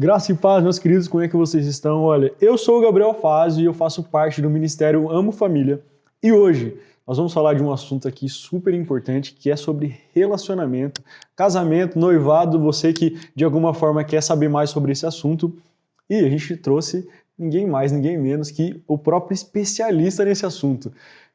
Graça e paz, meus queridos, como é que vocês estão? Olha, eu sou o Gabriel Fazio e eu faço parte do Ministério Amo Família. E hoje nós vamos falar de um assunto aqui super importante, que é sobre relacionamento, casamento, noivado, você que de alguma forma quer saber mais sobre esse assunto. E a gente trouxe ninguém mais, ninguém menos que o próprio especialista nesse assunto,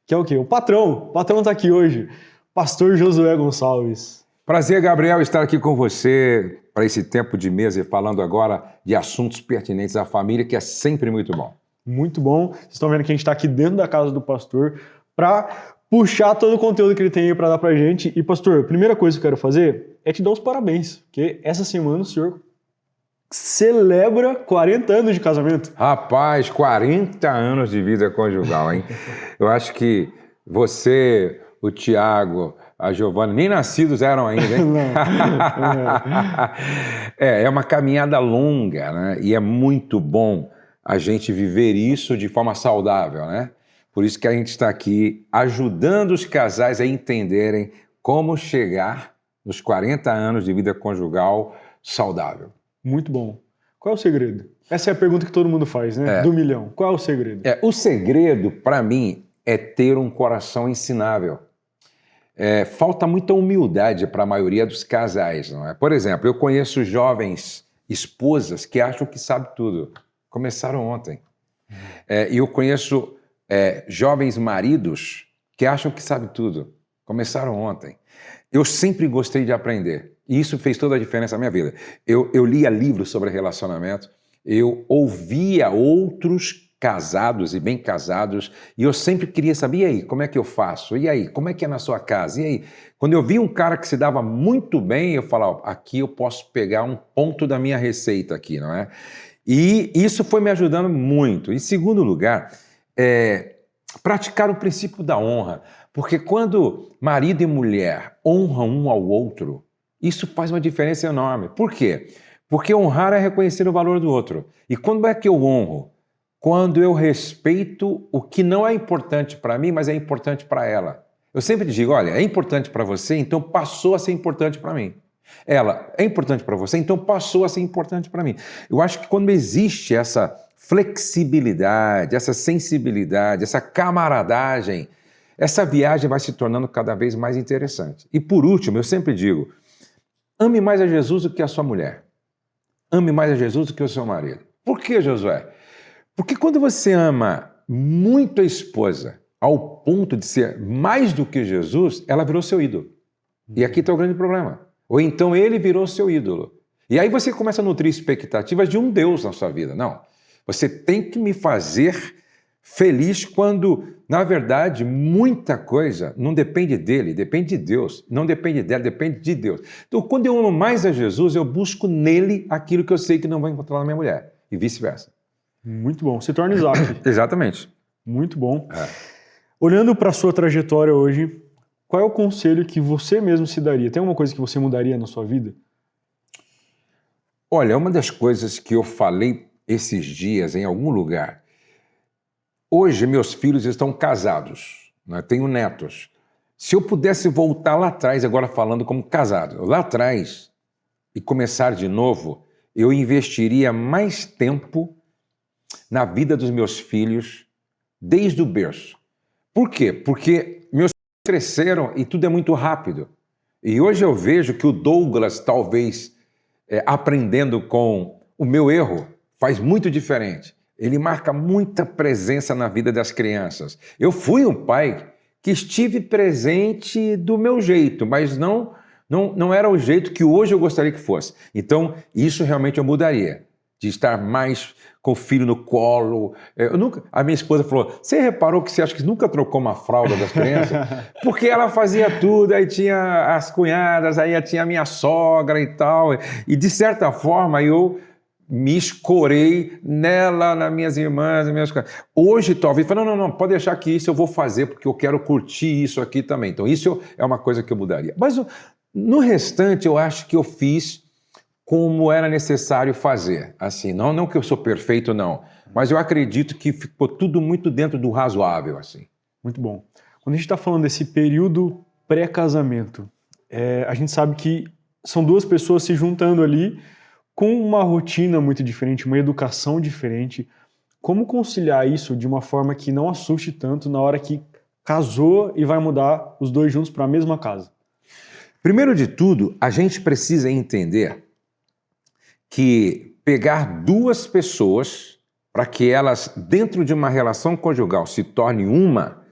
que é o quê? O patrão. O patrão está aqui hoje, Pastor Josué Gonçalves. Prazer, Gabriel, estar aqui com você para esse tempo de mesa e falando agora de assuntos pertinentes à família, que é sempre muito bom. Muito bom. Vocês estão vendo que a gente está aqui dentro da casa do pastor para puxar todo o conteúdo que ele tem aí para dar para gente. E, pastor, a primeira coisa que eu quero fazer é te dar os parabéns, porque essa semana o senhor celebra 40 anos de casamento. Rapaz, 40 anos de vida conjugal, hein? Eu acho que você, o Tiago, a Giovana, nem nascidos eram ainda, hein? É uma caminhada longa, né? E é muito bom a gente viver isso de forma saudável, né? Por isso que a gente está aqui ajudando os casais a entenderem como chegar nos 40 anos de vida conjugal saudável. Muito bom. Qual é o segredo? Essa é a pergunta que todo mundo faz, né? Do milhão. Qual é o segredo? O segredo, para mim, é ter um coração ensinável. Falta muita humildade para a maioria dos casais, não é? Por exemplo, eu conheço jovens esposas que acham que sabem tudo. Começaram ontem. E eu conheço jovens maridos que acham que sabem tudo. Começaram ontem. Eu sempre gostei de aprender. E isso fez toda a diferença na minha vida. Eu lia livros sobre relacionamento, eu ouvia outros casados e bem casados, e eu sempre queria saber, e aí, como é que eu faço? E aí, como é que é na sua casa? E aí? Quando eu vi um cara que se dava muito bem, eu falava, aqui eu posso pegar um ponto da minha receita aqui, não é? E isso foi me ajudando muito. Em segundo lugar, praticar o princípio da honra, porque quando marido e mulher honram um ao outro, isso faz uma diferença enorme. Por quê? Porque honrar é reconhecer o valor do outro. E quando é que eu honro? Quando eu respeito o que não é importante para mim, mas é importante para ela. Eu sempre digo, olha, é importante para você, então passou a ser importante para mim. Ela é importante para você, então passou a ser importante para mim. Eu acho que quando existe essa flexibilidade, essa sensibilidade, essa camaradagem, essa viagem vai se tornando cada vez mais interessante. E por último, eu sempre digo, ame mais a Jesus do que a sua mulher. Ame mais a Jesus do que o seu marido. Por que, Josué? Porque quando você ama muito a esposa, ao ponto de ser mais do que Jesus, ela virou seu ídolo. E aqui está o grande problema. Ou então ele virou seu ídolo. E aí você começa a nutrir expectativas de um Deus na sua vida. Não. Você tem que me fazer feliz quando, na verdade, muita coisa não depende dele, depende de Deus. Não depende dela, depende de Deus. Então, quando eu amo mais a Jesus, eu busco nele aquilo que eu sei que não vou encontrar na minha mulher. E vice-versa. Muito bom. Se torna Isaac. Exatamente. Muito bom. Olhando para a sua trajetória hoje, qual é o conselho que você mesmo se daria? Tem alguma coisa que você mudaria na sua vida? Olha, uma das coisas que eu falei esses dias em algum lugar, hoje meus filhos estão casados, né? Tenho netos. Se eu pudesse voltar lá atrás, agora falando como casado, lá atrás, e começar de novo, eu investiria mais tempo na vida dos meus filhos desde o berço. Por quê? Porque meus filhos cresceram e tudo é muito rápido. E hoje eu vejo que o Douglas, talvez, aprendendo com o meu erro, faz muito diferente. Ele marca muita presença na vida das crianças. Eu fui um pai que estive presente do meu jeito, mas não era o jeito que hoje eu gostaria que fosse. Então, isso realmente eu mudaria. De estar mais com o filho no colo. A minha esposa falou, você reparou que você acha que nunca trocou uma fralda das crianças? Porque ela fazia tudo, aí tinha as cunhadas, aí tinha a minha sogra e tal. E de certa forma eu me escorei nela, nas minhas irmãs, nas minhas coisas. Hoje talvez, não, pode deixar que isso eu vou fazer, porque eu quero curtir isso aqui também. Então isso é uma coisa que eu mudaria. Mas no restante eu acho que eu fiz como era necessário fazer. Assim, não que eu sou perfeito, não, mas eu acredito que ficou tudo muito dentro do razoável. Assim. Muito bom. Quando a gente está falando desse período pré-casamento, a gente sabe que são duas pessoas se juntando ali com uma rotina muito diferente, uma educação diferente. Como conciliar isso de uma forma que não assuste tanto na hora que casou e vai mudar os dois juntos para a mesma casa? Primeiro de tudo, a gente precisa entender que pegar duas pessoas para que elas, dentro de uma relação conjugal, se tornem uma,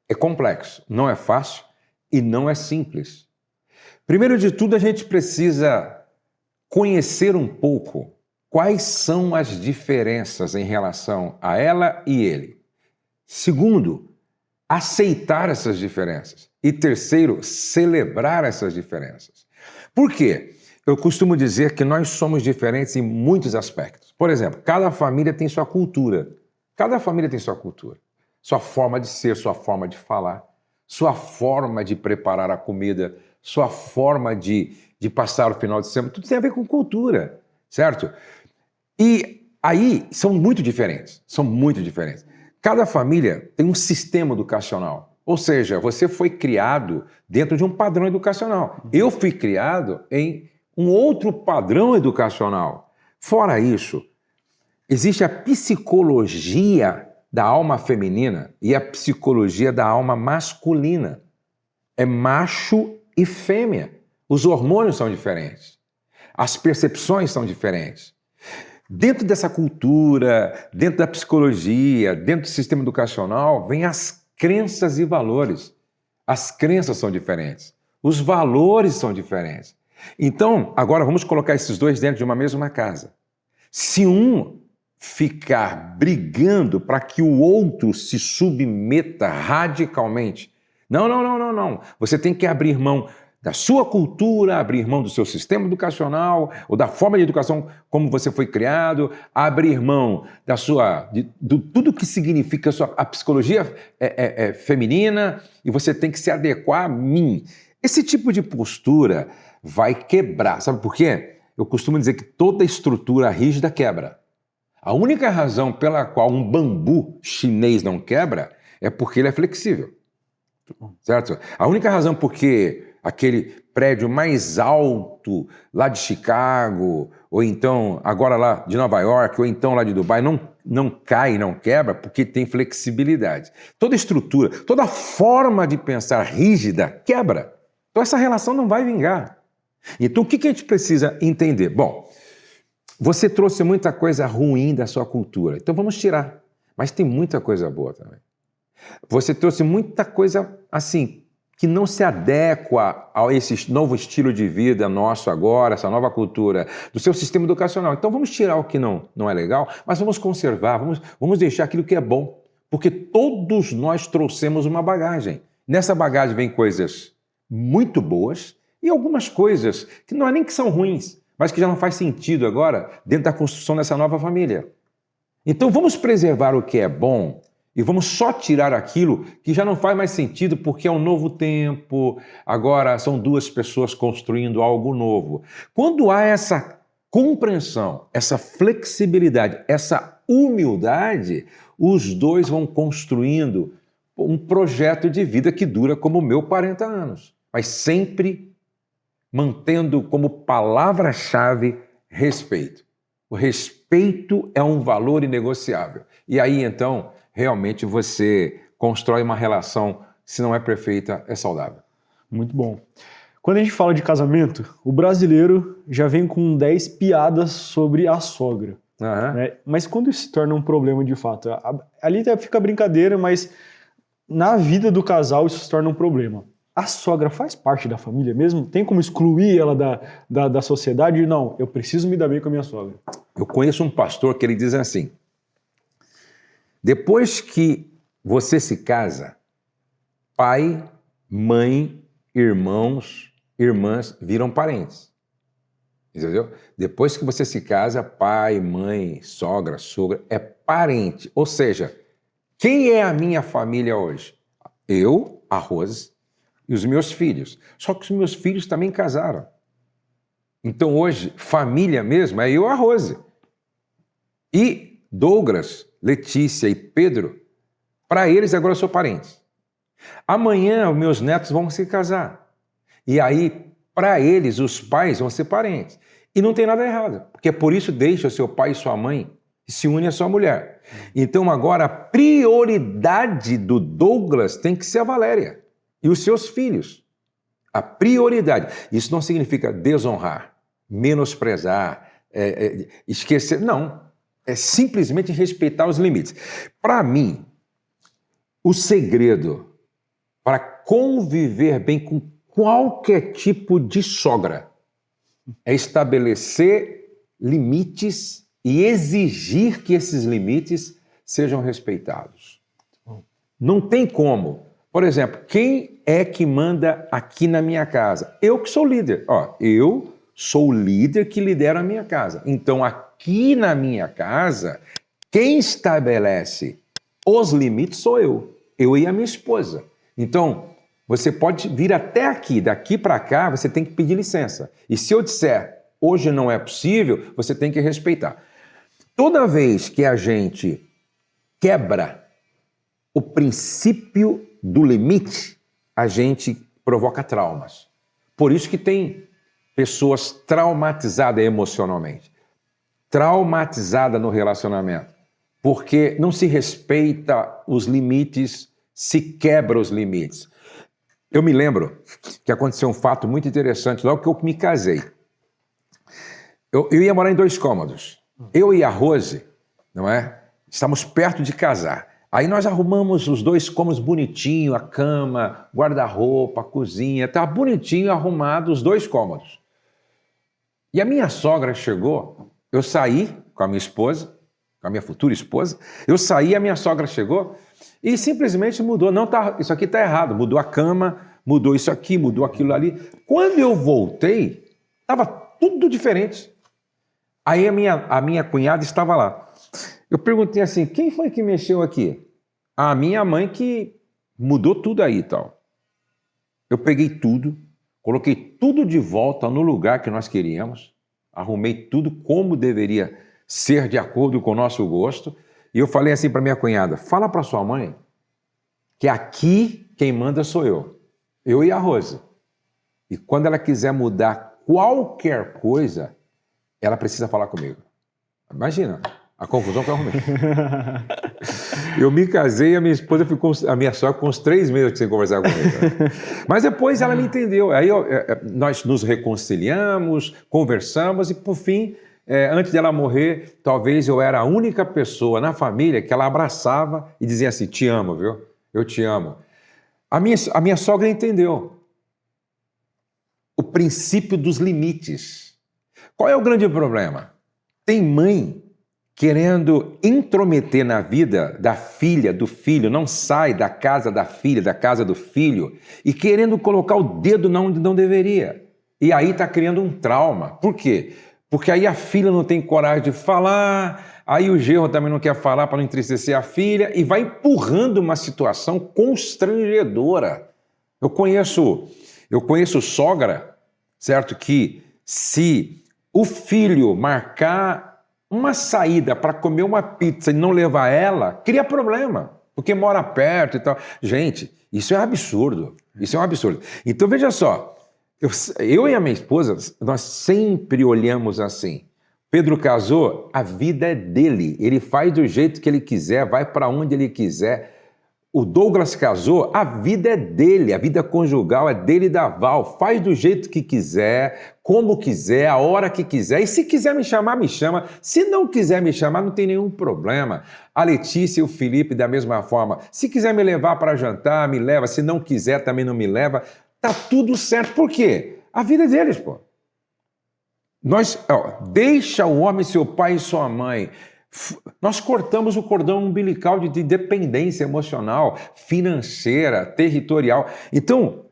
é complexo, não é fácil e não é simples. Primeiro de tudo, a gente precisa conhecer um pouco quais são as diferenças em relação a ela e ele. Segundo, aceitar essas diferenças. E terceiro, celebrar essas diferenças. Por quê? Eu costumo dizer que nós somos diferentes em muitos aspectos. Por exemplo, cada família tem sua cultura. Cada família tem sua cultura. Sua forma de ser, sua forma de falar, sua forma de preparar a comida, sua forma de passar o final de semana. Tudo tem a ver com cultura, certo? E aí são muito diferentes. São muito diferentes. Cada família tem um sistema educacional. Ou seja, você foi criado dentro de um padrão educacional. Eu fui criado em um outro padrão educacional. Fora isso, existe a psicologia da alma feminina e a psicologia da alma masculina. É macho e fêmea. Os hormônios são diferentes. As percepções são diferentes. Dentro dessa cultura, dentro da psicologia, dentro do sistema educacional, vem as crenças e valores. As crenças são diferentes. Os valores são diferentes. Então, agora vamos colocar esses dois dentro de uma mesma casa. Se um ficar brigando para que o outro se submeta radicalmente, não. Você tem que abrir mão da sua cultura, abrir mão do seu sistema educacional ou da forma de educação como você foi criado, abrir mão de tudo que significa a psicologia feminina, e você tem que se adequar a mim. Esse tipo de postura vai quebrar. Sabe por quê? Eu costumo dizer que toda estrutura rígida quebra. A única razão pela qual um bambu chinês não quebra é porque ele é flexível. Certo? A única razão porque aquele prédio mais alto lá de Chicago, ou então agora lá de Nova York, ou então lá de Dubai, não cai, não quebra, porque tem flexibilidade. Toda estrutura, toda forma de pensar rígida quebra. Então essa relação não vai vingar. Então o que a gente precisa entender? Bom, você trouxe muita coisa ruim da sua cultura, então vamos tirar. Mas tem muita coisa boa também. Você trouxe muita coisa assim que não se adequa a esse novo estilo de vida nosso agora, essa nova cultura do seu sistema educacional. Então vamos tirar o que não é legal, mas vamos conservar, vamos deixar aquilo que é bom, porque todos nós trouxemos uma bagagem. Nessa bagagem vem coisas muito boas e algumas coisas que não é nem que são ruins, mas que já não faz sentido agora dentro da construção dessa nova família. Então vamos preservar o que é bom e vamos só tirar aquilo que já não faz mais sentido porque é um novo tempo, agora são duas pessoas construindo algo novo. Quando há essa compreensão, essa flexibilidade, essa humildade, os dois vão construindo um projeto de vida que dura como o meu 40 anos, mas sempre mantendo como palavra-chave respeito. O respeito é um valor inegociável. E aí, então, realmente você constrói uma relação, se não é perfeita, é saudável. Muito bom. Quando a gente fala de casamento, o brasileiro já vem com 10 piadas sobre a sogra. Uhum. Né? Mas quando isso se torna um problema de fato? Ali fica brincadeira, mas na vida do casal isso se torna um problema. A sogra faz parte da família mesmo? Tem como excluir ela da sociedade? Não, eu preciso me dar bem com a minha sogra. Eu conheço um pastor que ele diz assim: depois que você se casa, pai, mãe, irmãos, irmãs viram parentes. Entendeu? Depois que você se casa, pai, mãe, sogra, sogra, é parente. Ou seja, quem é a minha família hoje? Eu, a Rose, e os meus filhos. Só que os meus filhos também casaram. Então hoje, família mesmo é eu e a Rose. E Douglas, Letícia e Pedro, para eles agora eu sou parente. Amanhã os meus netos vão se casar. E aí, para eles, os pais vão ser parentes. E não tem nada errado, porque por isso deixa o seu pai e sua mãe e se une à sua mulher. Então agora a prioridade do Douglas tem que ser a Valéria e os seus filhos. A prioridade. Isso não significa desonrar, menosprezar, esquecer. Não. É simplesmente respeitar os limites. Para mim, o segredo para conviver bem com qualquer tipo de sogra é estabelecer limites e exigir que esses limites sejam respeitados. Não tem como. Por exemplo, quem é que manda aqui na minha casa? Eu que sou líder. Eu sou o líder que lidera a minha casa. Então, aqui na minha casa, quem estabelece os limites sou eu e a minha esposa. Então, você pode vir até aqui, daqui para cá, você tem que pedir licença. E se eu disser, hoje não é possível, você tem que respeitar. Toda vez que a gente quebra o princípio do limite, a gente provoca traumas. Por isso que tem pessoas traumatizadas emocionalmente, traumatizadas no relacionamento, porque não se respeita os limites, se quebra os limites. Eu me lembro que aconteceu um fato muito interessante logo que eu me casei. Eu ia morar em 2 cômodos. Eu e a Rose, não é? Estamos perto de casar. Aí nós arrumamos os 2 cômodos bonitinho, a cama, guarda-roupa, a cozinha, tá bonitinho arrumado os 2 cômodos. E a minha sogra chegou, eu saí com a minha esposa, com a minha futura esposa, eu saí, a minha sogra chegou e simplesmente mudou. Não, isso aqui está errado, mudou a cama, mudou isso aqui, mudou aquilo ali. Quando eu voltei, estava tudo diferente. Aí a minha cunhada estava lá. Eu perguntei assim, quem foi que mexeu aqui? A minha mãe que mudou tudo aí e tal. Eu peguei tudo, coloquei tudo de volta no lugar que nós queríamos, arrumei tudo como deveria ser de acordo com o nosso gosto, e eu falei assim para minha cunhada, fala para sua mãe que aqui quem manda sou eu e a Rose. E quando ela quiser mudar qualquer coisa, ela precisa falar comigo. Imagina a confusão que eu arrumei. Eu me casei e a minha esposa ficou, a minha sogra, com uns 3 meses sem conversar comigo. Mas depois ela me entendeu. Aí nós nos reconciliamos, conversamos e, por fim, antes dela morrer, talvez eu era a única pessoa na família que ela abraçava e dizia assim, te amo, viu? Eu te amo. A minha sogra entendeu o princípio dos limites. Qual é o grande problema? Tem mãe querendo intrometer na vida da filha, do filho, não sai da casa da filha, da casa do filho, e querendo colocar o dedo onde não deveria. E aí está criando um trauma. Por quê? Porque aí a filha não tem coragem de falar, aí o genro também não quer falar para não entristecer a filha, e vai empurrando uma situação constrangedora. Eu conheço sogra, certo? Que se o filho marcar uma saída para comer uma pizza e não levar ela, cria problema, porque mora perto e tal. Gente, isso é um absurdo. Isso é um absurdo. Então, veja só, eu e a minha esposa, nós sempre olhamos assim. Pedro casou, a vida é dele. Ele faz do jeito que ele quiser, vai para onde ele quiser. O Douglas casou, a vida é dele, a vida conjugal é dele e da Val. Faz do jeito que quiser, como quiser, a hora que quiser. E se quiser me chamar, me chama. Se não quiser me chamar, não tem nenhum problema. A Letícia e o Felipe, da mesma forma. Se quiser me levar para jantar, me leva. Se não quiser, também não me leva. Tá tudo certo. Por quê? A vida é deles, pô. Deixa o homem, seu pai e sua mãe. Nós cortamos o cordão umbilical de dependência emocional, financeira, territorial. Então,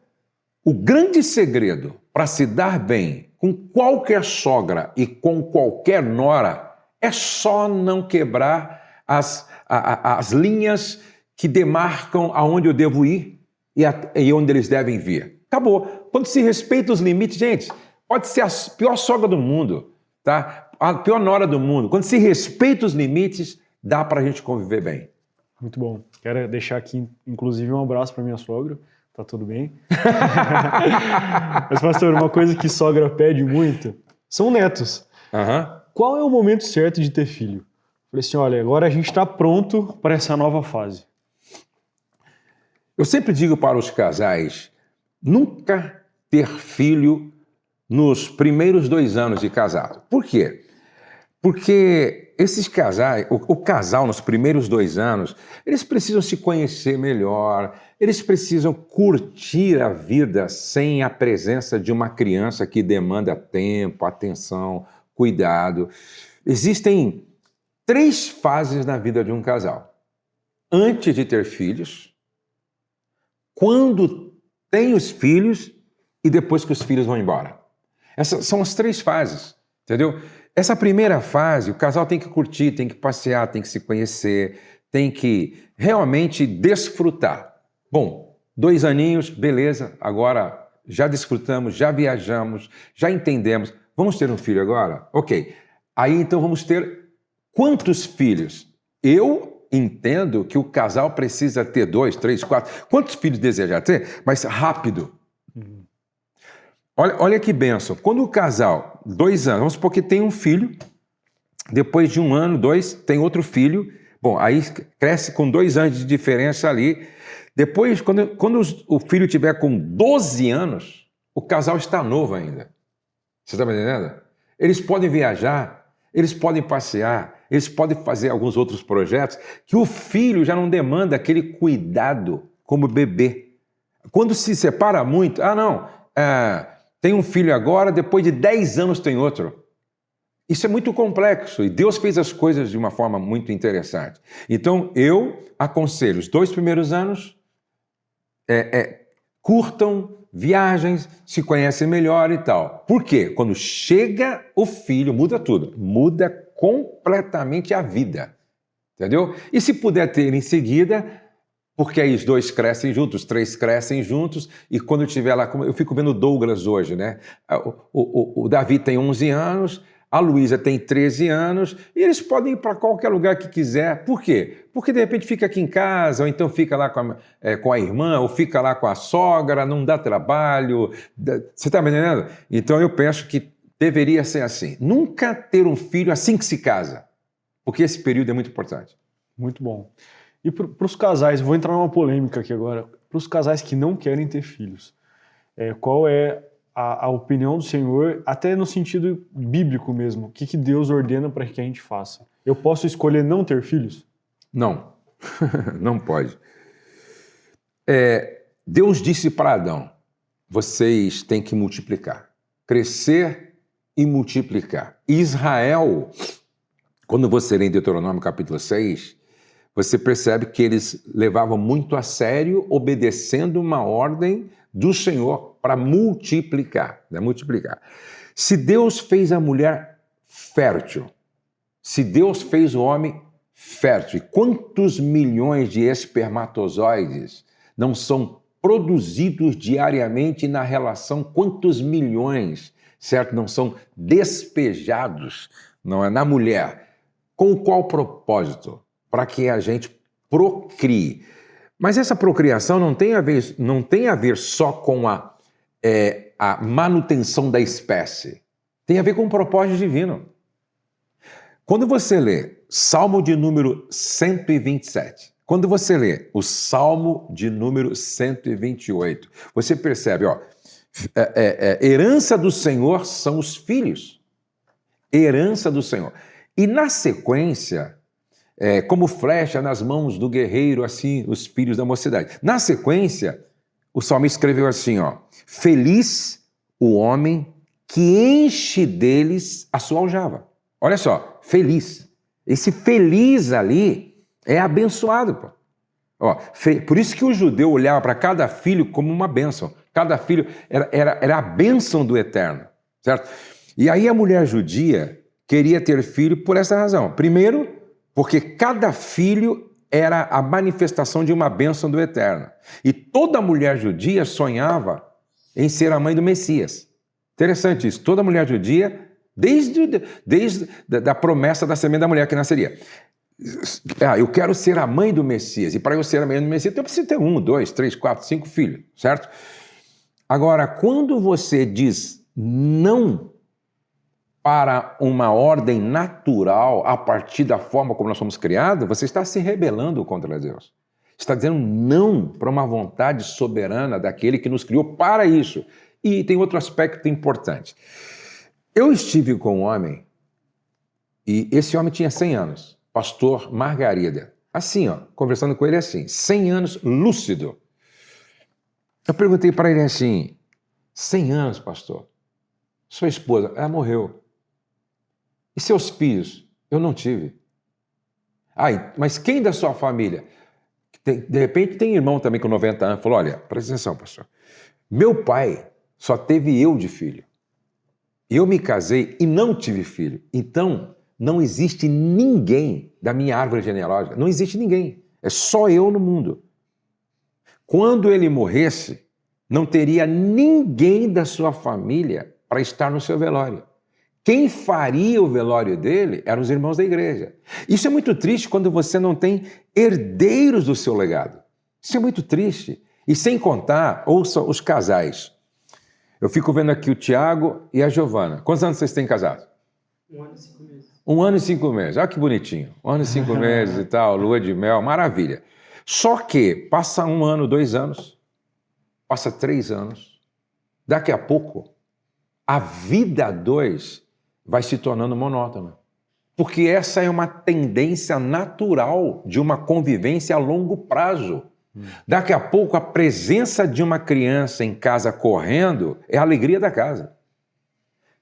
o grande segredo para se dar bem com qualquer sogra e com qualquer nora é só não quebrar as linhas que demarcam aonde eu devo ir e onde eles devem vir. Acabou. Quando se respeita os limites, gente, pode ser a pior sogra do mundo, tá? A pior nora do mundo. Quando se respeita os limites, dá para a gente conviver bem. Muito bom. Quero deixar aqui, inclusive, um abraço para minha sogra. Tá tudo bem? Mas, pastor, uma coisa que sogra pede muito são netos. Aham. Qual é o momento certo de ter filho? Falei assim, olha, agora a gente está pronto para essa nova fase. Eu sempre digo para os casais, nunca ter filho nos primeiros 2 anos de casado. Por quê? Porque esses casais, o casal nos primeiros 2 anos, eles precisam se conhecer melhor, eles precisam curtir a vida sem a presença de uma criança que demanda tempo, atenção, cuidado. Existem 3 fases na vida de um casal. Antes de ter filhos, quando tem os filhos e depois que os filhos vão embora. Essas são as 3 fases, entendeu? Essa primeira fase, o casal tem que curtir, tem que passear, tem que se conhecer, tem que realmente desfrutar. Bom, 2 aninhos, beleza, agora já desfrutamos, já viajamos, já entendemos. Vamos ter um filho agora? Ok. Aí então vamos ter quantos filhos? Eu entendo que o casal precisa ter 2, 3, 4. Quantos filhos deseja ter? Mas rápido. Olha que bênção. Quando o casal, 2 anos, vamos supor que tem um filho, depois de 1 ano, 2, tem outro filho. Bom, aí cresce com 2 anos de diferença ali. Depois, quando o filho tiver com 12 anos, o casal está novo ainda. Você está me entendendo? Eles podem viajar, eles podem passear, eles podem fazer alguns outros projetos que o filho já não demanda aquele cuidado como bebê. Quando se separa muito, tem um filho agora, depois de 10 anos tem outro. Isso é muito complexo e Deus fez as coisas de uma forma muito interessante. Então, eu aconselho os 2 primeiros anos, curtam, viagens, se conhecem melhor e tal. Por quê? Quando chega o filho, muda tudo. Muda completamente a vida. Entendeu? E se puder ter em seguida, porque aí os 2 crescem juntos, os 3 crescem juntos, e quando eu estiver lá, eu fico vendo o Douglas hoje, né? O Davi tem 11 anos, a Luísa tem 13 anos, e eles podem ir para qualquer lugar que quiser. Por quê? Porque de repente fica aqui em casa, ou então fica lá com a irmã, ou fica lá com a sogra, não dá trabalho. Você está me entendendo? Então eu penso que deveria ser assim. Nunca ter um filho assim que se casa, porque esse período é muito importante. Muito bom. E para os casais, vou entrar numa polêmica aqui agora, para os casais que não querem ter filhos, qual é a opinião do Senhor, até no sentido bíblico mesmo? O que Deus ordena para que a gente faça? Eu posso escolher não ter filhos? Não, não pode. Deus disse para Adão, vocês têm que multiplicar, crescer e multiplicar. Israel, quando você lê em Deuteronômio capítulo 6, você percebe que eles levavam muito a sério, obedecendo uma ordem do Senhor para multiplicar, né? Multiplicar. Se Deus fez a mulher fértil, se Deus fez o homem fértil, quantos milhões de espermatozoides não são produzidos diariamente na relação? Quantos milhões, certo, não são despejados, não é, na mulher? Com qual propósito? Para que a gente procrie. Mas essa procriação não tem a ver só com a manutenção da espécie. Tem a ver com um propósito divino. Quando você lê Salmo de número 127, quando você lê o Salmo de número 128, você percebe, herança do Senhor são os filhos. Herança do Senhor. E na sequência, como flecha nas mãos do guerreiro, assim, os filhos da mocidade. Na sequência, o salmista escreveu assim, feliz o homem que enche deles a sua aljava. Olha só, feliz. Esse feliz ali é abençoado, pô. Por isso que o judeu olhava para cada filho como uma bênção. Cada filho era a bênção do Eterno, certo? E aí a mulher judia queria ter filho por essa razão. Primeiro, porque cada filho era a manifestação de uma bênção do Eterno. E toda mulher judia sonhava em ser a mãe do Messias. Interessante isso. Toda mulher judia, desde a promessa da semente da mulher que nasceria. Eu quero ser a mãe do Messias. E para eu ser a mãe do Messias, eu preciso ter 1, 2, 3, 4, 5 filhos, certo? Agora, quando você diz não para uma ordem natural a partir da forma como nós somos criados, você está se rebelando contra Deus. Está dizendo não para uma vontade soberana daquele que nos criou para isso. E tem outro aspecto importante. Eu estive com um homem, e esse homem tinha 100 anos, pastor Margarida. Assim, ó, conversando com ele assim, 100 anos lúcido. Eu perguntei para ele assim, 100 anos, pastor, sua esposa, ela morreu. E seus filhos? Eu não tive. Ai, mas quem da sua família? De repente tem irmão também com 90 anos, falou, olha, presta atenção, pastor, meu pai só teve eu de filho. Eu me casei e não tive filho. Então, não existe ninguém da minha árvore genealógica, não existe ninguém. É só eu no mundo. Quando ele morresse, não teria ninguém da sua família para estar no seu velório. Quem faria o velório dele eram os irmãos da igreja. Isso é muito triste quando você não tem herdeiros do seu legado. Isso é muito triste. E sem contar, ouça os casais. Eu fico vendo aqui o Tiago e a Giovana. Quantos anos vocês têm casados? 1 ano e 5 meses. 1 ano e 5 meses. Olha que bonitinho. 1 ano e 5 meses e tal, lua de mel, maravilha. Só que passa 1 ano, 2 anos, passa 3 anos, daqui a pouco, a vida a 2 vai se tornando monótona. Porque essa é uma tendência natural de uma convivência a longo prazo. Daqui a pouco, a presença de uma criança em casa correndo é a alegria da casa.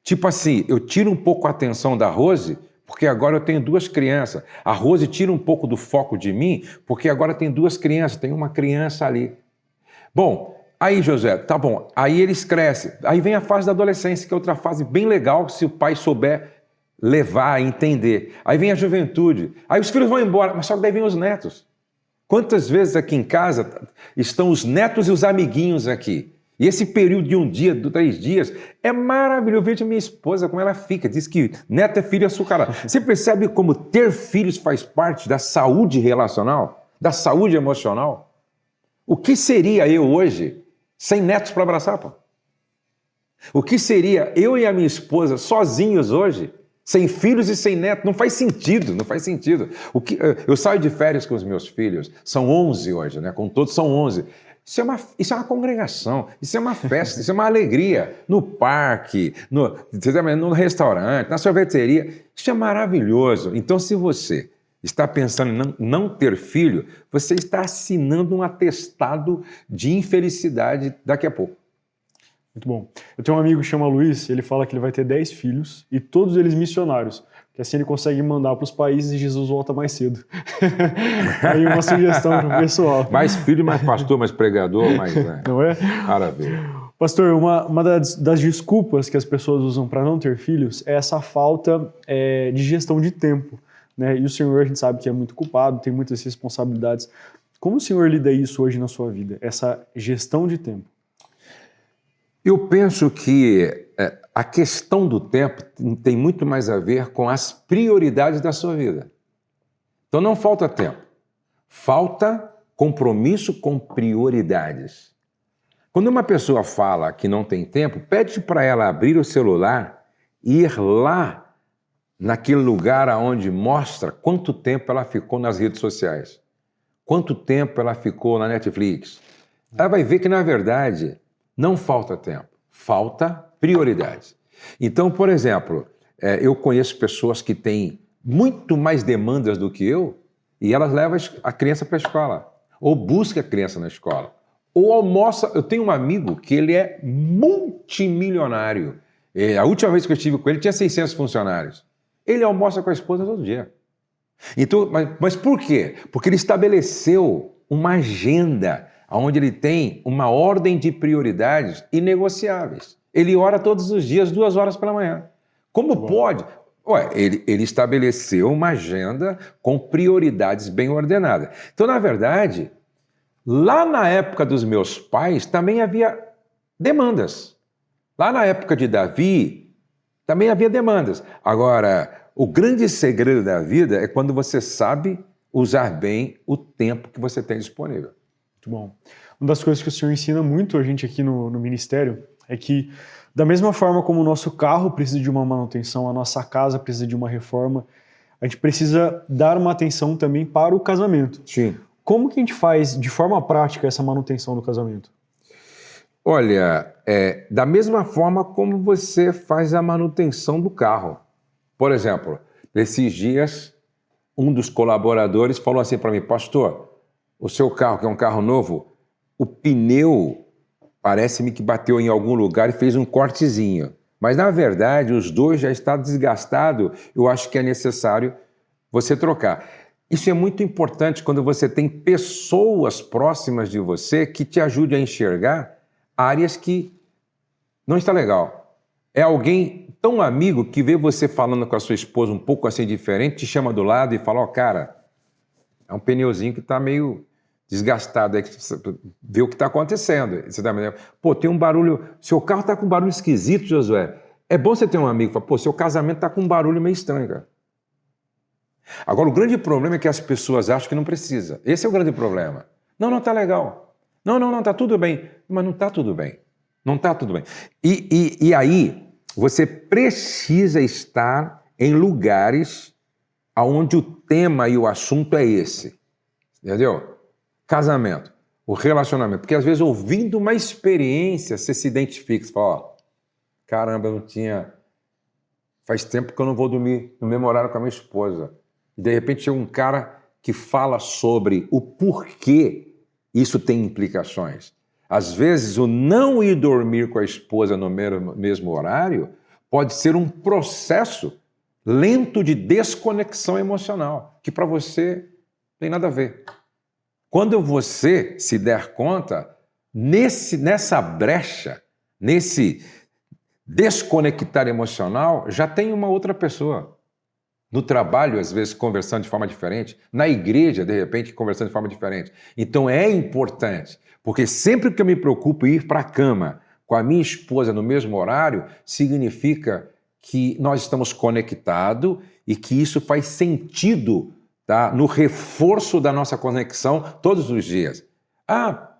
Tipo assim, eu tiro um pouco a atenção da Rose, porque agora eu tenho 2 crianças. A Rose tira um pouco do foco de mim, porque agora tem 2 crianças, tem uma criança ali. Bom, aí, José, tá bom, aí eles crescem. Aí vem a fase da adolescência, que é outra fase bem legal, se o pai souber levar, entender. Aí vem a juventude. Aí os filhos vão embora, mas só que daí vem os netos. Quantas vezes aqui em casa estão os netos e os amiguinhos aqui? E esse período de 1 dia, 3 dias, é maravilhoso. Eu vejo a minha esposa, como ela fica. Diz que neto é filho açucarado. Você percebe como ter filhos faz parte da saúde relacional? Da saúde emocional? O que seria eu hoje sem netos para abraçar, pô? O que seria eu e a minha esposa sozinhos hoje, sem filhos e sem netos? Não faz sentido, não faz sentido. Eu saio de férias com os meus filhos, são 11 hoje, né? Com todos são 11. Isso é uma congregação, isso é uma festa, isso é uma alegria. No parque, no restaurante, na sorveteria, isso é maravilhoso. Então, se você está pensando em não ter filho, você está assinando um atestado de infelicidade daqui a pouco. Muito bom. Eu tenho um amigo que chama Luiz, ele fala que ele vai ter 10 filhos e todos eles missionários, que assim ele consegue mandar para os países e Jesus volta mais cedo. Aí uma sugestão para o pessoal. Mais filho, mais pastor, mais pregador, mais... Não é? Maravilha. Pastor, uma das desculpas que as pessoas usam para não ter filhos é essa falta de gestão de tempo, né? E o senhor, a gente sabe que é muito culpado, tem muitas responsabilidades. Como o senhor lida isso hoje na sua vida, essa gestão de tempo? Eu penso que a questão do tempo tem muito mais a ver com as prioridades da sua vida. Então não falta tempo, falta compromisso com prioridades. Quando uma pessoa fala que não tem tempo, pede para ela abrir o celular e ir lá naquele lugar onde mostra quanto tempo ela ficou nas redes sociais, quanto tempo ela ficou na Netflix. Ela vai ver que, na verdade, não falta tempo, falta prioridades. Então, por exemplo, eu conheço pessoas que têm muito mais demandas do que eu e elas levam a criança para a escola, ou buscam a criança na escola, ou almoça. Eu tenho um amigo que ele é multimilionário. A última vez que eu estive com ele, tinha 600 funcionários. Ele almoça com a esposa todo dia. Então, mas por quê? Porque ele estabeleceu uma agenda onde ele tem uma ordem de prioridades inegociáveis. Ele ora todos os dias, 2 horas pela manhã. Como pode? Ele estabeleceu uma agenda com prioridades bem ordenadas. Então, na verdade, lá na época dos meus pais também havia demandas. Lá na época de Davi também havia demandas. Agora, o grande segredo da vida é quando você sabe usar bem o tempo que você tem disponível. Muito bom. Uma das coisas que o senhor ensina muito a gente aqui no ministério é que Da mesma forma como o nosso carro precisa de uma manutenção, a nossa casa precisa de uma reforma, a gente precisa dar uma atenção também para o casamento. Sim. Como que a gente faz de forma prática essa manutenção do casamento? Olha, da mesma forma como você faz a manutenção do carro. Por exemplo, esses dias, um dos colaboradores falou assim para mim: pastor, o seu carro, que é um carro novo, o pneu parece-me que bateu em algum lugar e fez um cortezinho. Mas, na verdade, os dois já estão desgastados. Eu acho que é necessário você trocar. Isso é muito importante quando você tem pessoas próximas de você que te ajudem a enxergar áreas que não está legal. É alguém tão amigo que vê você falando com a sua esposa um pouco assim diferente, te chama do lado e fala: ó, cara, é um pneuzinho que está meio desgastado, aí vê o que está acontecendo. Você tá, pô, tem um barulho, seu carro está com um barulho esquisito, Josué. É bom você ter um amigo que fala: pô, seu casamento está com um barulho meio estranho, cara. Agora, o grande problema é que as pessoas acham que não precisa. Esse é o grande problema. Não, tá legal. Não, tá tudo bem. Mas não está tudo bem. Não está tudo bem. E aí, você precisa estar em lugares onde o tema e o assunto é esse. Entendeu? Casamento, o relacionamento. Porque às vezes, ouvindo uma experiência, você se identifica. Você fala: ó, caramba, eu não tinha... Faz tempo que eu não vou dormir no mesmo horário com a minha esposa. E de repente chega um cara que fala sobre o porquê isso tem implicações. Às vezes, o não ir dormir com a esposa no mesmo horário pode ser um processo lento de desconexão emocional, que para você tem nada a ver. Quando você se der conta, nessa brecha, nesse desconectar emocional, já tem uma outra pessoa. No trabalho, às vezes, conversando de forma diferente. Na igreja, de repente, conversando de forma diferente. Então, é importante, porque sempre que eu me preocupo em ir para a cama com a minha esposa no mesmo horário, significa que nós estamos conectados e que isso faz sentido, tá, no reforço da nossa conexão todos os dias. Ah,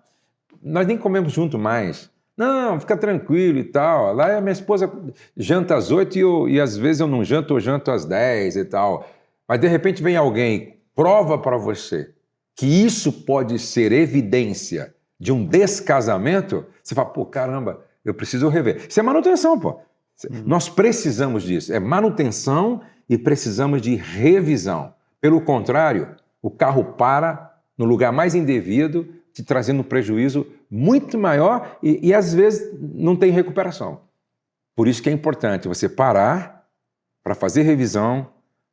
nós nem comemos junto mais. Não, fica tranquilo e tal. Lá a minha esposa janta às 8 e às vezes eu não janto, eu janto às 10 e tal. Mas de repente vem alguém, prova para você que isso pode ser evidência de um descasamento, você fala: pô, caramba, eu preciso rever. Isso é manutenção, pô. Nós precisamos disso. É manutenção e precisamos de revisão. Pelo contrário, o carro para no lugar mais indevido, te trazendo um prejuízo muito maior e às vezes não tem recuperação. Por isso que é importante você parar para fazer revisão,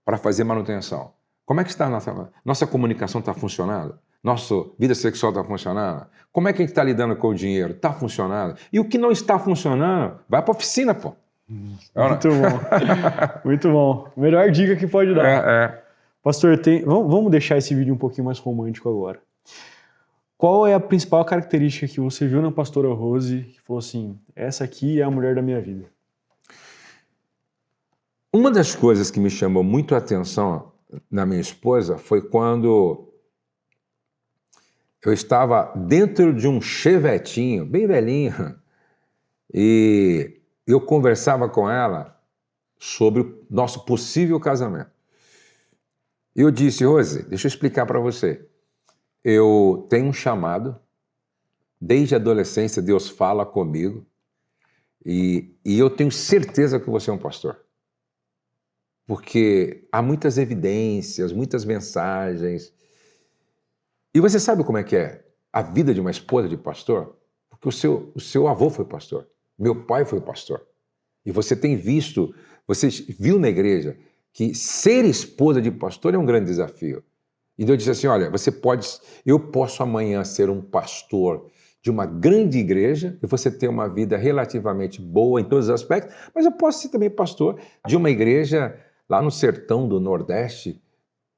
para fazer manutenção. Como é que está a nossa comunicação? Está funcionando? Nossa vida sexual está funcionando? Como é que a gente está lidando com o dinheiro? Está funcionando? E o que não está funcionando, vai para a oficina, pô. Muito bom. Muito bom. Melhor dica que pode dar. Pastor, vamos deixar esse vídeo um pouquinho mais romântico agora. Qual é a principal característica que você viu na pastora Rose que falou assim: essa aqui é a mulher da minha vida? Uma das coisas que me chamou muito a atenção na minha esposa foi quando eu estava dentro de um chevetinho, bem velhinho, e eu conversava com ela sobre o nosso possível casamento. E eu disse: Rose, deixa eu explicar para você. Eu tenho um chamado, desde a adolescência Deus fala comigo e eu tenho certeza que você é um pastor. Porque há muitas evidências, muitas mensagens. E você sabe como é que é a vida de uma esposa de pastor? Porque o seu avô foi pastor, meu pai foi pastor. E você tem visto, você viu na igreja que ser esposa de pastor é um grande desafio. E Deus disse assim: olha, eu posso amanhã ser um pastor de uma grande igreja e você ter uma vida relativamente boa em todos os aspectos, mas eu posso ser também pastor de uma igreja lá no sertão do Nordeste.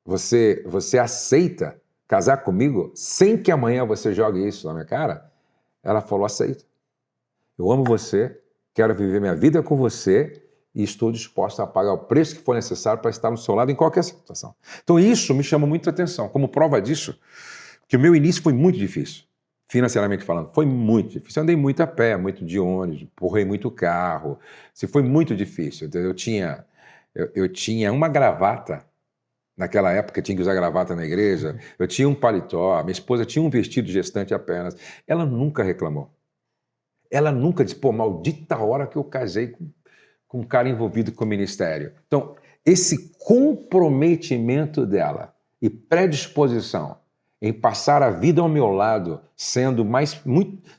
Você aceita casar comigo sem que amanhã você jogue isso na minha cara? Ela falou: aceito. Eu amo você, quero viver minha vida com você e estou disposto a pagar o preço que for necessário para estar no seu lado em qualquer situação. Então isso me chamou muito a atenção. Como prova disso, que o meu início foi muito difícil. financeiramente falando, foi muito difícil. Eu andei muito a pé, muito de ônibus, empurrei muito carro. Assim, foi muito difícil. Eu tinha uma gravata, naquela época tinha que usar gravata na igreja, eu tinha um paletó, minha esposa tinha um vestido gestante apenas. Ela nunca reclamou. Ela nunca disse, pô, maldita hora que eu casei com um cara envolvido com o ministério. Então, esse comprometimento dela e predisposição em passar a vida ao meu lado, sendo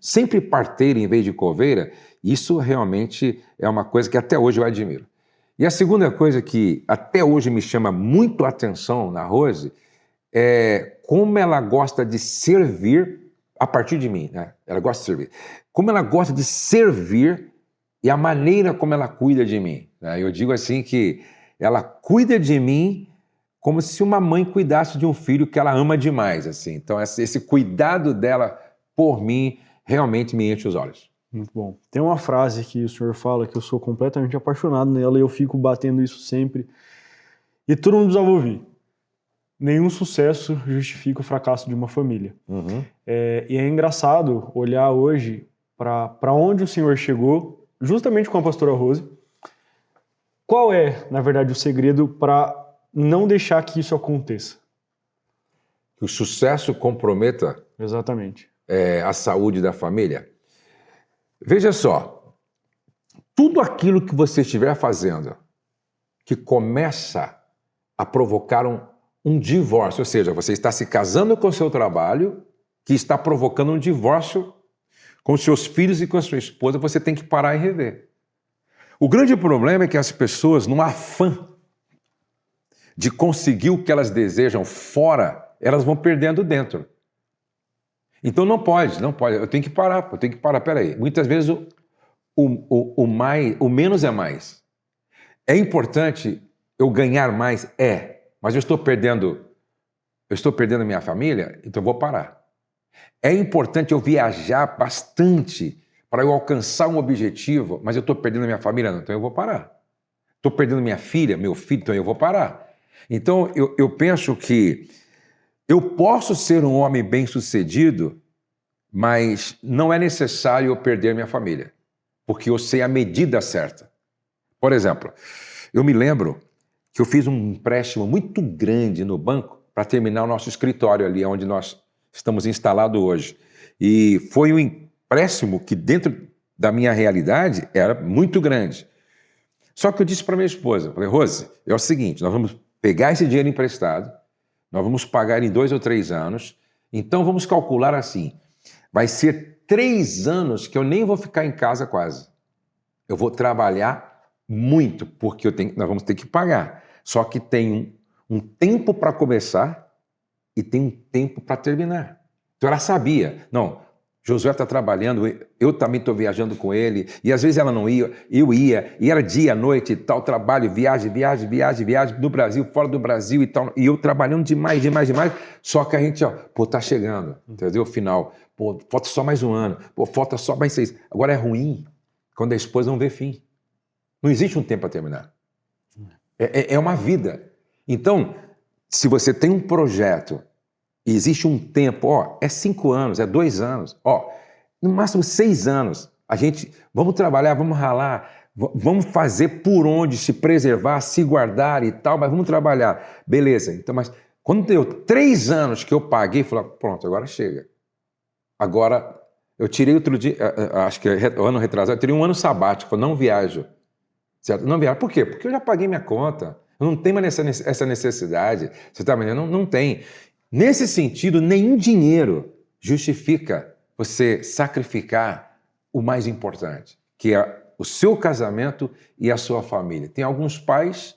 sempre parteira em vez de coveira, isso realmente é uma coisa que até hoje eu admiro. E a segunda coisa que até hoje me chama muito a atenção na Rose é como ela gosta de servir a partir de mim, né? Ela gosta de servir. Como ela gosta de servir e a maneira como ela cuida de mim, né? Eu digo assim que ela cuida de mim como se uma mãe cuidasse de um filho que ela ama demais, assim. Então esse cuidado dela por mim realmente me enche os olhos. Muito bom. Tem uma frase que o senhor fala que eu sou completamente apaixonado nela e eu fico batendo isso sempre. E todo mundo precisa ouvir. Nenhum sucesso justifica o fracasso de uma família. Uhum. E é engraçado olhar hoje para onde o senhor chegou, justamente com a pastora Rose. Qual é, na verdade, o segredo para não deixar que isso aconteça? Que o sucesso comprometa Exatamente. a saúde da família. Veja só, tudo aquilo que você estiver fazendo que começa a provocar um divórcio, ou seja, você está se casando com o seu trabalho, que está provocando um divórcio com seus filhos e com a sua esposa, você tem que parar e rever. O grande problema é que as pessoas, no afã de conseguir o que elas desejam fora, elas vão perdendo dentro. Então não pode, eu tenho que parar, peraí. Muitas vezes o menos é mais. É importante eu ganhar mais? Mas eu estou perdendo a minha família, então eu vou parar. É importante eu viajar bastante para eu alcançar um objetivo, mas eu estou perdendo a minha família, não, então eu vou parar. Estou perdendo minha filha, meu filho, então eu vou parar. Então eu penso que eu posso ser um homem bem-sucedido, mas não é necessário eu perder minha família, porque eu sei a medida certa. Por exemplo, eu me lembro que eu fiz um empréstimo muito grande no banco para terminar o nosso escritório ali, onde nós estamos instalados hoje. E foi um empréstimo que, dentro da minha realidade, era muito grande. Só que eu disse para minha esposa, falei, Rose, é o seguinte, nós vamos pegar esse dinheiro emprestado, nós vamos pagar em 2 ou 3 anos, então vamos calcular assim, vai ser 3 anos que eu nem vou ficar em casa quase. Eu vou trabalhar muito, porque nós vamos ter que pagar. Só que tem um tempo para começar e tem um tempo para terminar. Então ela sabia, não, Josué está trabalhando, eu também estou viajando com ele, e às vezes ela não ia, eu ia, e era dia, noite e tal, trabalho, viagem, no Brasil, fora do Brasil e tal, e eu trabalhando demais, só que a gente, tá chegando, entendeu? O final, falta só mais 1 ano, falta só mais 6. Agora é ruim quando a esposa não vê fim. Não existe um tempo para terminar. É uma vida. Então, se você tem um projeto e existe um tempo, é 5 anos, é 2 anos, no máximo 6 anos, vamos trabalhar, vamos ralar, vamos fazer por onde se preservar, se guardar e tal, mas vamos trabalhar. Beleza, então, mas quando deu 3 anos que eu paguei, falei, pronto, agora chega. Agora, eu tirei outro dia, acho que ano retrasado, eu tirei 1 ano sabático, não viajo. Certo? Não viajo. Por quê? Porque eu já paguei minha conta. Eu não tenho mais essa necessidade. Você está entendendo? Não tem. Nesse sentido, nenhum dinheiro justifica você sacrificar o mais importante, que é o seu casamento e a sua família. Tem alguns pais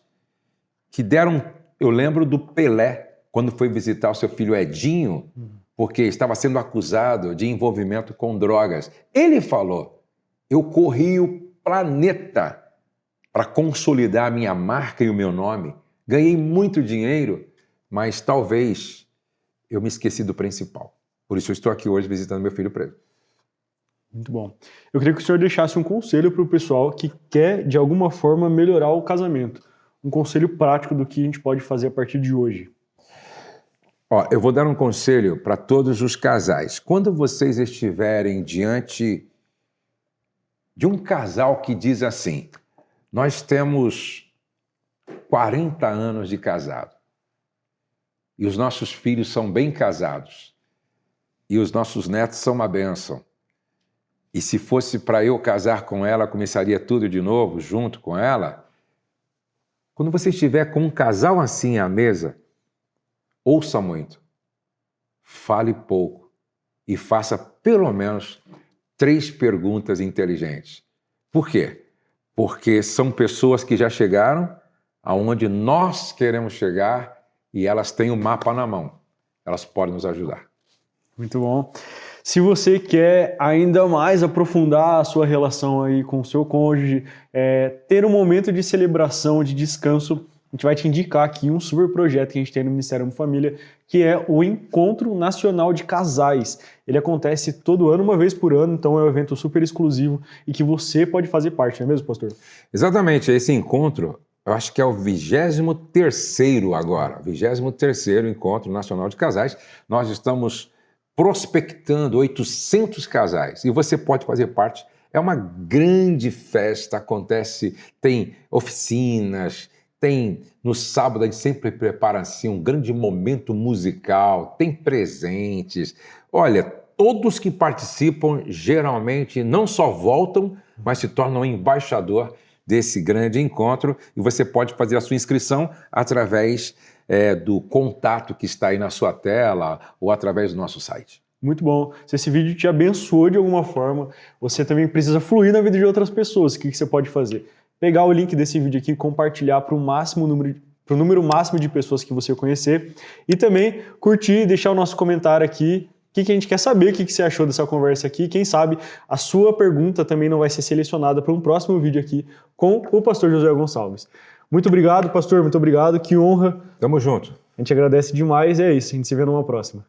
que deram... Eu lembro do Pelé, quando foi visitar o seu filho Edinho, porque estava sendo acusado de envolvimento com drogas. Ele falou, eu corri o planeta para consolidar a minha marca e o meu nome. Ganhei muito dinheiro, mas talvez eu me esqueci do principal. Por isso eu estou aqui hoje visitando meu filho preso. Muito bom. Eu queria que o senhor deixasse um conselho para o pessoal que quer, de alguma forma, melhorar o casamento. Um conselho prático do que a gente pode fazer a partir de hoje. Ó, eu vou dar um conselho para todos os casais. Quando vocês estiverem diante de um casal que diz assim: nós temos 40 anos de casado e os nossos filhos são bem casados e os nossos netos são uma bênção. E se fosse para eu casar com ela, começaria tudo de novo junto com ela. Quando você estiver com um casal assim à mesa, ouça muito, fale pouco e faça pelo menos 3 perguntas inteligentes. Por quê? Porque são pessoas que já chegaram aonde nós queremos chegar e elas têm o mapa na mão. Elas podem nos ajudar. Muito bom. Se você quer ainda mais aprofundar a sua relação aí com o seu cônjuge, ter um momento de celebração, de descanso, a gente vai te indicar aqui um super projeto que a gente tem no Ministério Amo Família, que é o Encontro Nacional de Casais. Ele acontece todo ano, uma vez por ano, então é um evento super exclusivo e que você pode fazer parte, não é mesmo, pastor? Exatamente, esse encontro, eu acho que é o 23º agora, 23º Encontro Nacional de Casais. Nós estamos prospectando 800 casais e você pode fazer parte. É uma grande festa, acontece, tem oficinas, tem no sábado a gente sempre prepara assim um grande momento musical, tem presentes. Olha, todos que participam geralmente não só voltam, mas se tornam embaixador desse grande encontro e você pode fazer a sua inscrição através do contato que está aí na sua tela ou através do nosso site. Muito bom. Se esse vídeo te abençoou de alguma forma, você também precisa fluir na vida de outras pessoas. O que você pode fazer? Pegar o link desse vídeo aqui e compartilhar para o número máximo de pessoas que você conhecer e também curtir e deixar o nosso comentário aqui. O que a gente quer saber, o que você achou dessa conversa aqui. Quem sabe a sua pergunta também não vai ser selecionada para um próximo vídeo aqui com o pastor Josué Gonçalves. Muito obrigado, pastor. Muito obrigado. Que honra. Tamo junto. A gente agradece demais e é isso. A gente se vê numa próxima.